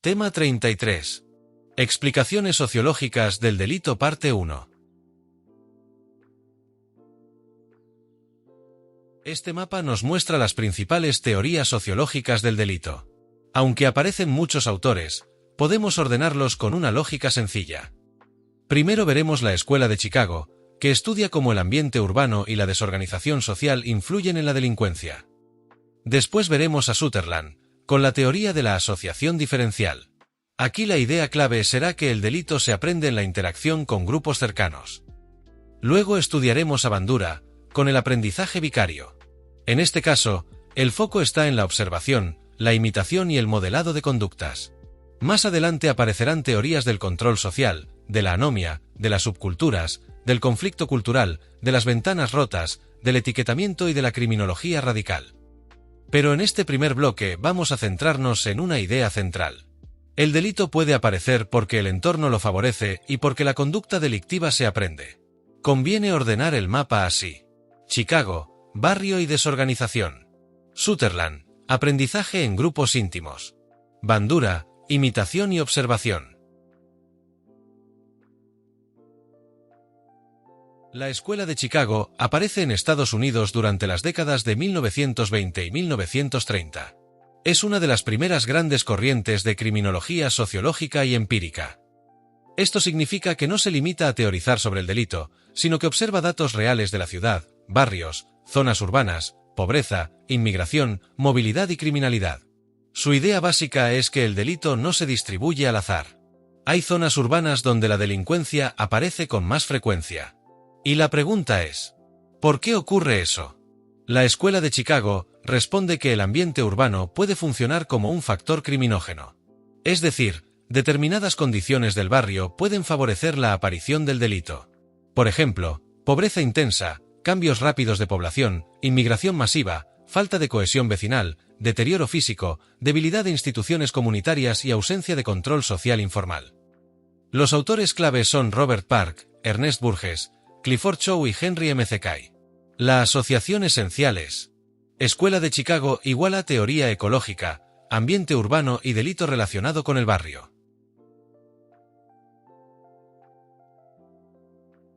Tema 33. Explicaciones sociológicas del delito parte 1. Este mapa nos muestra las principales teorías sociológicas del delito. Aunque aparecen muchos autores, podemos ordenarlos con una lógica sencilla. Primero veremos la Escuela de Chicago, que estudia cómo el ambiente urbano y la desorganización social influyen en la delincuencia. Después veremos a Sutherland, con la teoría de la asociación diferencial. Aquí la idea clave será que el delito se aprende en la interacción con grupos cercanos. Luego estudiaremos a Bandura, con el aprendizaje vicario. En este caso, el foco está en la observación, la imitación y el modelado de conductas. Más adelante aparecerán teorías del control social, de la anomia, de las subculturas, del conflicto cultural, de las ventanas rotas, del etiquetamiento y de la criminología radical. Pero en este primer bloque vamos a centrarnos en una idea central. El delito puede aparecer porque el entorno lo favorece y porque la conducta delictiva se aprende. Conviene ordenar el mapa así. Chicago, barrio y desorganización. Sutherland, aprendizaje en grupos íntimos. Bandura, imitación y observación. La Escuela de Chicago aparece en Estados Unidos durante las décadas de 1920 y 1930. Es una de las primeras grandes corrientes de criminología sociológica y empírica. Esto significa que no se limita a teorizar sobre el delito, sino que observa datos reales de la ciudad, barrios, zonas urbanas, pobreza, inmigración, movilidad y criminalidad. Su idea básica es que el delito no se distribuye al azar. Hay zonas urbanas donde la delincuencia aparece con más frecuencia. Y la pregunta es, ¿por qué ocurre eso? La Escuela de Chicago responde que el ambiente urbano puede funcionar como un factor criminógeno. Es decir, determinadas condiciones del barrio pueden favorecer la aparición del delito. Por ejemplo, pobreza intensa, cambios rápidos de población, inmigración masiva, falta de cohesión vecinal, deterioro físico, debilidad de instituciones comunitarias y ausencia de control social informal. Los autores clave son Robert Park, Ernest Burgess, Clifford Chow y Henry M. Kay. La asociación esencial es: Escuela de Chicago igual a teoría ecológica, ambiente urbano y delito relacionado con el barrio.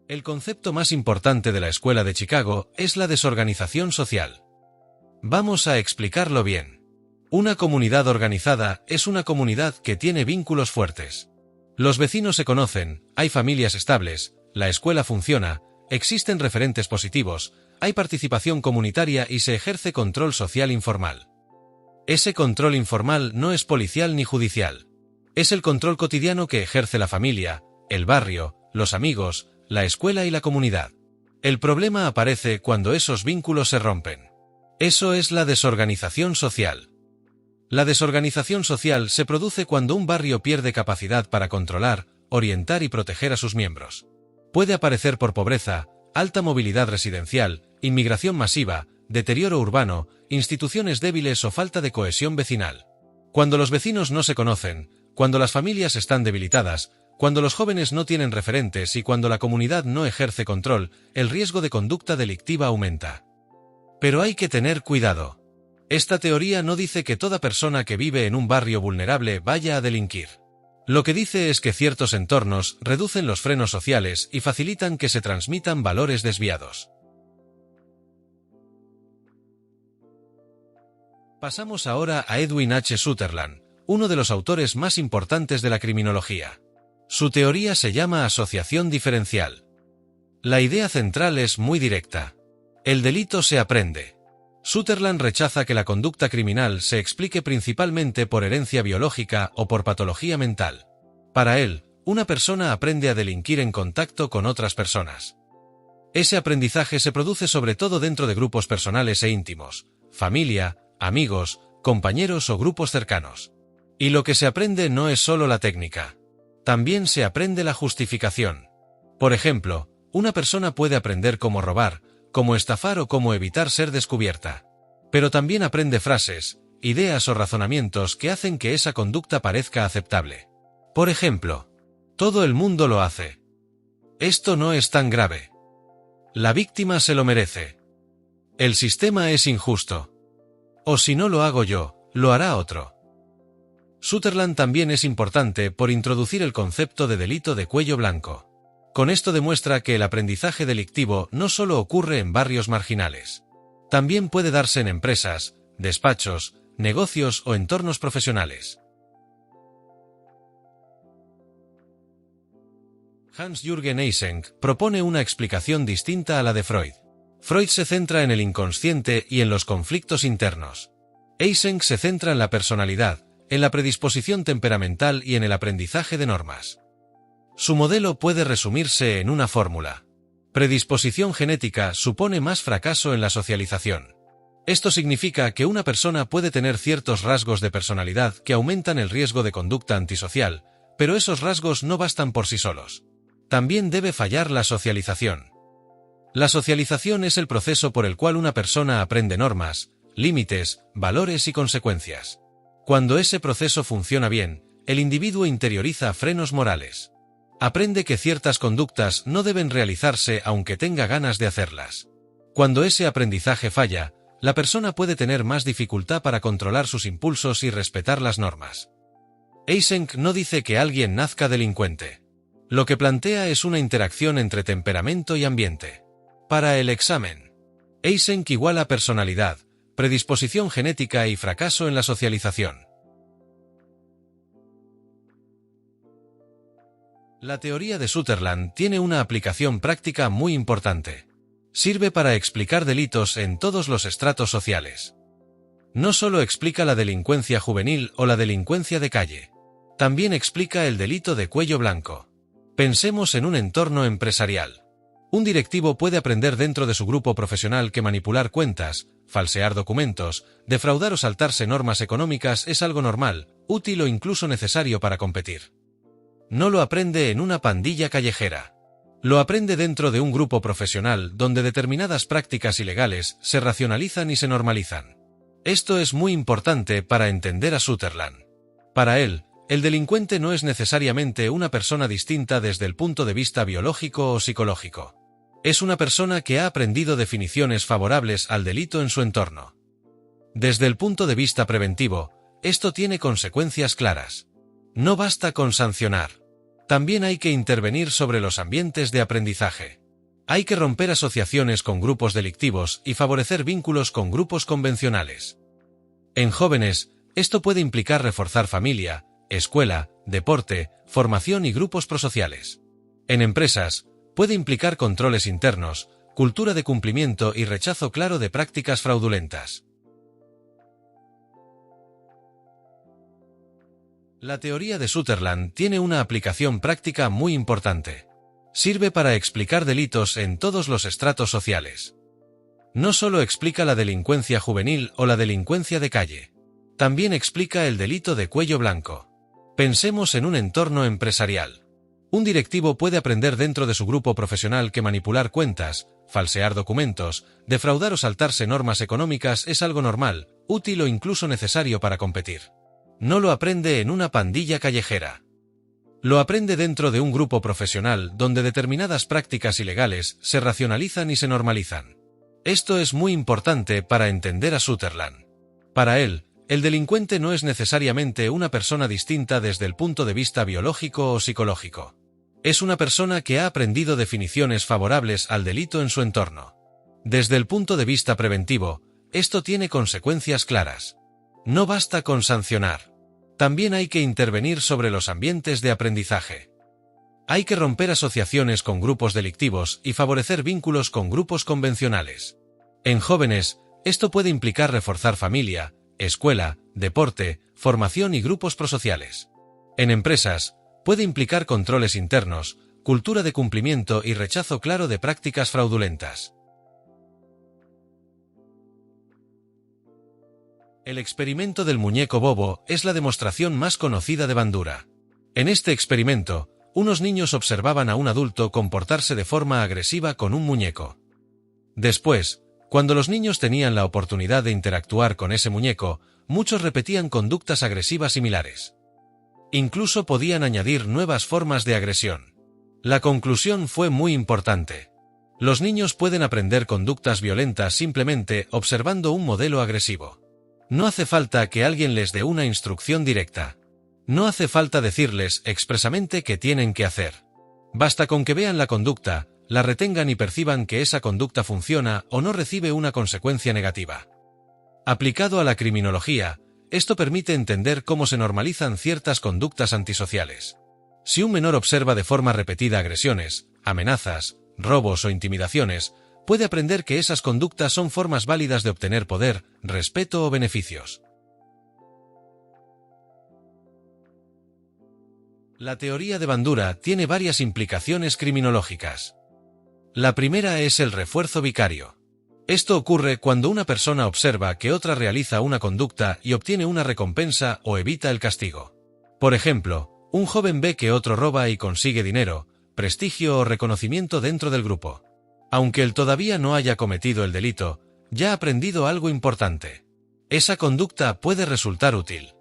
El concepto más importante de la Escuela de Chicago es la desorganización social. Vamos a explicarlo bien. Una comunidad organizada es una comunidad que tiene vínculos fuertes. Los vecinos se conocen, hay familias estables, la escuela funciona, existen referentes positivos, hay participación comunitaria y se ejerce control social informal. Ese control informal no es policial ni judicial. Es el control cotidiano que ejerce la familia, el barrio, los amigos, la escuela y la comunidad. El problema aparece cuando esos vínculos se rompen. Eso es la desorganización social. La desorganización social se produce cuando un barrio pierde capacidad para controlar, orientar y proteger a sus miembros. Puede aparecer por pobreza, alta movilidad residencial, inmigración masiva, deterioro urbano, instituciones débiles o falta de cohesión vecinal. Cuando los vecinos no se conocen, cuando las familias están debilitadas, cuando los jóvenes no tienen referentes y cuando la comunidad no ejerce control, el riesgo de conducta delictiva aumenta. Pero hay que tener cuidado. Esta teoría no dice que toda persona que vive en un barrio vulnerable vaya a delinquir. Lo que dice es que ciertos entornos reducen los frenos sociales y facilitan que se transmitan valores desviados. Pasamos ahora a Edwin H. Sutherland, uno de los autores más importantes de la criminología. Su teoría se llama asociación diferencial. La idea central es muy directa. El delito se aprende. Sutherland rechaza que la conducta criminal se explique principalmente por herencia biológica o por patología mental. Para él, una persona aprende a delinquir en contacto con otras personas. Ese aprendizaje se produce sobre todo dentro de grupos personales e íntimos, familia, amigos, compañeros o grupos cercanos. Y lo que se aprende no es solo la técnica. También se aprende la justificación. Por ejemplo, una persona puede aprender cómo robar, cómo estafar o cómo evitar ser descubierta. Pero también aprende frases, ideas o razonamientos que hacen que esa conducta parezca aceptable. Por ejemplo, todo el mundo lo hace. Esto no es tan grave. La víctima se lo merece. El sistema es injusto. O si no lo hago yo, lo hará otro. Sutherland también es importante por introducir el concepto de delito de cuello blanco. Con esto demuestra que el aprendizaje delictivo no solo ocurre en barrios marginales. También puede darse en empresas, despachos, negocios o entornos profesionales. Hans-Jürgen Eysenck propone una explicación distinta a la de Freud. Freud se centra en el inconsciente y en los conflictos internos. Eysenck se centra en la personalidad, en la predisposición temperamental y en el aprendizaje de normas. Su modelo puede resumirse en una fórmula. Predisposición genética supone más fracaso en la socialización. Esto significa que una persona puede tener ciertos rasgos de personalidad que aumentan el riesgo de conducta antisocial, pero esos rasgos no bastan por sí solos. También debe fallar la socialización. La socialización es el proceso por el cual una persona aprende normas, límites, valores y consecuencias. Cuando ese proceso funciona bien, el individuo interioriza frenos morales. Aprende que ciertas conductas no deben realizarse aunque tenga ganas de hacerlas. Cuando ese aprendizaje falla, la persona puede tener más dificultad para controlar sus impulsos y respetar las normas. Eysenck no dice que alguien nazca delincuente. Lo que plantea es una interacción entre temperamento y ambiente. Para el examen, Eysenck iguala personalidad, predisposición genética y fracaso en la socialización. La teoría de Sutherland tiene una aplicación práctica muy importante. Sirve para explicar delitos en todos los estratos sociales. No solo explica la delincuencia juvenil o la delincuencia de calle. También explica el delito de cuello blanco. Pensemos en un entorno empresarial. Un directivo puede aprender dentro de su grupo profesional que manipular cuentas, falsear documentos, defraudar o saltarse normas económicas es algo normal, útil o incluso necesario para competir. No lo aprende en una pandilla callejera. Lo aprende dentro de un grupo profesional donde determinadas prácticas ilegales se racionalizan y se normalizan. Esto es muy importante para entender a Sutherland. Para él, el delincuente no es necesariamente una persona distinta desde el punto de vista biológico o psicológico. Es una persona que ha aprendido definiciones favorables al delito en su entorno. Desde el punto de vista preventivo, esto tiene consecuencias claras. No basta con sancionar. También hay que intervenir sobre los ambientes de aprendizaje. Hay que romper asociaciones con grupos delictivos y favorecer vínculos con grupos convencionales. En jóvenes, esto puede implicar reforzar familia, escuela, deporte, formación y grupos prosociales. En empresas, puede implicar controles internos, cultura de cumplimiento y rechazo claro de prácticas fraudulentas. La teoría de Sutherland tiene una aplicación práctica muy importante. Sirve para explicar delitos en todos los estratos sociales. No solo explica la delincuencia juvenil o la delincuencia de calle. También explica el delito de cuello blanco. Pensemos en un entorno empresarial. Un directivo puede aprender dentro de su grupo profesional que manipular cuentas, falsear documentos, defraudar o saltarse normas económicas es algo normal, útil o incluso necesario para competir. No lo aprende en una pandilla callejera. Lo aprende dentro de un grupo profesional donde determinadas prácticas ilegales se racionalizan y se normalizan. Esto es muy importante para entender a Sutherland. Para él, el delincuente no es necesariamente una persona distinta desde el punto de vista biológico o psicológico. Es una persona que ha aprendido definiciones favorables al delito en su entorno. Desde el punto de vista preventivo, esto tiene consecuencias claras. No basta con sancionar. También hay que intervenir sobre los ambientes de aprendizaje. Hay que romper asociaciones con grupos delictivos y favorecer vínculos con grupos convencionales. En jóvenes, esto puede implicar reforzar familia, escuela, deporte, formación y grupos prosociales. En empresas, puede implicar controles internos, cultura de cumplimiento y rechazo claro de prácticas fraudulentas. El experimento del muñeco bobo es la demostración más conocida de Bandura. En este experimento, unos niños observaban a un adulto comportarse de forma agresiva con un muñeco. Después, cuando los niños tenían la oportunidad de interactuar con ese muñeco, muchos repetían conductas agresivas similares. Incluso podían añadir nuevas formas de agresión. La conclusión fue muy importante. Los niños pueden aprender conductas violentas simplemente observando un modelo agresivo. No hace falta que alguien les dé una instrucción directa. No hace falta decirles expresamente qué tienen que hacer. Basta con que vean la conducta, la retengan y perciban que esa conducta funciona o no recibe una consecuencia negativa. Aplicado a la criminología, esto permite entender cómo se normalizan ciertas conductas antisociales. Si un menor observa de forma repetida agresiones, amenazas, robos o intimidaciones, puede aprender que esas conductas son formas válidas de obtener poder, respeto o beneficios. La teoría de Bandura tiene varias implicaciones criminológicas. La primera es el refuerzo vicario. Esto ocurre cuando una persona observa que otra realiza una conducta y obtiene una recompensa o evita el castigo. Por ejemplo, un joven ve que otro roba y consigue dinero, prestigio o reconocimiento dentro del grupo. Aunque él todavía no haya cometido el delito, ya ha aprendido algo importante. Esa conducta puede resultar útil.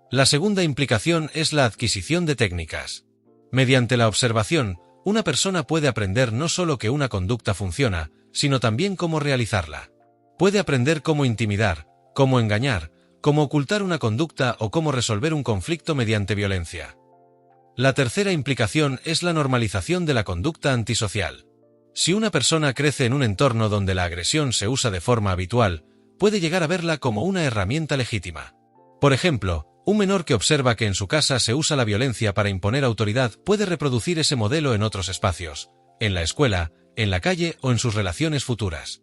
La segunda implicación es la adquisición de técnicas. Mediante la observación, una persona puede aprender no solo que una conducta funciona, sino también cómo realizarla. Puede aprender cómo intimidar, cómo engañar, cómo ocultar una conducta o cómo resolver un conflicto mediante violencia. La tercera implicación es la normalización de la conducta antisocial. Si una persona crece en un entorno donde la agresión se usa de forma habitual, puede llegar a verla como una herramienta legítima. Por ejemplo, un menor que observa que en su casa se usa la violencia para imponer autoridad puede reproducir ese modelo en otros espacios, en la escuela, en la calle o en sus relaciones futuras.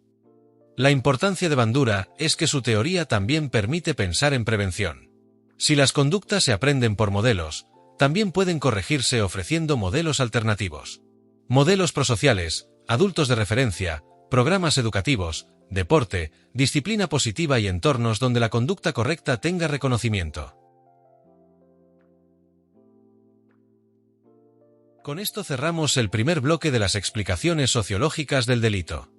La importancia de Bandura es que su teoría también permite pensar en prevención. Si las conductas se aprenden por modelos, también pueden corregirse ofreciendo modelos alternativos. Modelos prosociales, adultos de referencia, programas educativos, deporte, disciplina positiva y entornos donde la conducta correcta tenga reconocimiento. Con esto cerramos el primer bloque de las explicaciones sociológicas del delito.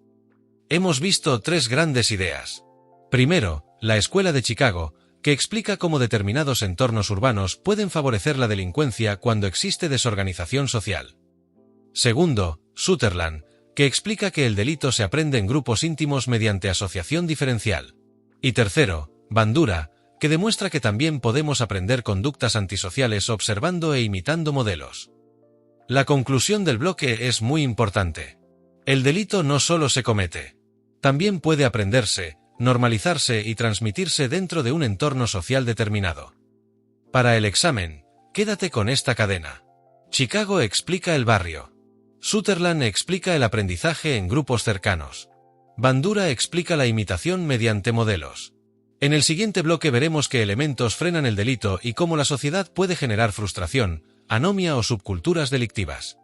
Hemos visto tres grandes ideas. Primero, la Escuela de Chicago, que explica cómo determinados entornos urbanos pueden favorecer la delincuencia cuando existe desorganización social. Segundo, Sutherland, que explica que el delito se aprende en grupos íntimos mediante asociación diferencial. Y tercero, Bandura, que demuestra que también podemos aprender conductas antisociales observando e imitando modelos. La conclusión del bloque es muy importante. El delito no solo se comete. También puede aprenderse, normalizarse y transmitirse dentro de un entorno social determinado. Para el examen, quédate con esta cadena. Chicago explica el barrio. Sutherland explica el aprendizaje en grupos cercanos. Bandura explica la imitación mediante modelos. En el siguiente bloque veremos qué elementos frenan el delito y cómo la sociedad puede generar frustración, anomia o subculturas delictivas.